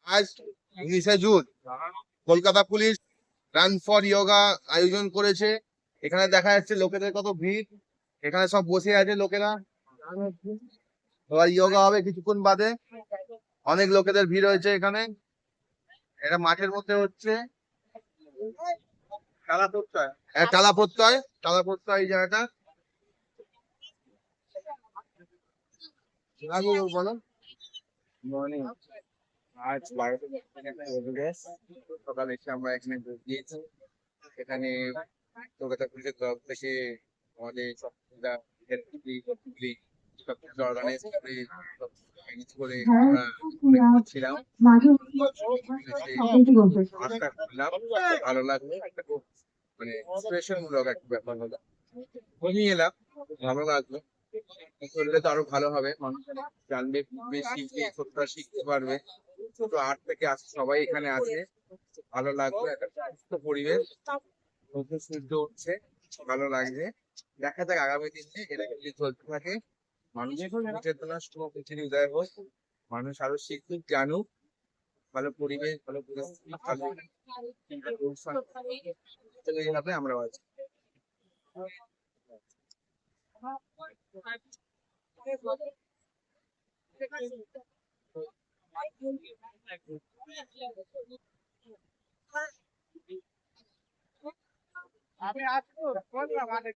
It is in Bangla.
আজ 19শে June Kolkata police run for yoga আয়োজন করেছে। এখানে দেখা যাচ্ছে লোকেদের কত ভিড়। এখানে সব বসে আছে লোকেরা, এবার ইয়োগা হবে কিছুক্ষণ বাদে। অনেক লোকেদের ভিড় হয়েছে এখানে। এটা মাঠের মধ্যে হচ্ছে। কালা প্রত্যয় এই জায়গাটা। বলো। মর্নিং। আজ 12টা সকালে এসে আমরা এখানে গিয়েছি। এখানে কলকাতা পুলিশের তরফ থেকে আমাদের সব সব কিছু অর্গানাইজ করে সব ম্যানেজ করে আমরা ছিলাম। আটটা করলাম, ভালো লাগলো। একটা খুব মানে ইন্সপিরেশন মূলক একটা ব্যাপার হলো। ঘুমিয়ে এলাম, ভালো লাগলো। করলে তো আরো ভালো হবে, মানুষ জানবে, বেশি শিখতে শিখতে পারবে। ছোট 8 থেকে সবাই এখানে আছে, ভালো লাগবে। একটা সুস্থ পরিবেশ, নতুন সূর্য উঠছে, ভালো লাগছে। দেখা যাক আগামী দিনে এটা যদি চলতে থাকে, মানুষের চেতনা শুভ পৃথিবী উদয় হোক, মানুষ আরো শিখুক, জানুক, ভালো পরিবেশ, ভালো পরিস্থিতি, ভালো অনুষ্ঠান এইভাবে আমরা আছি।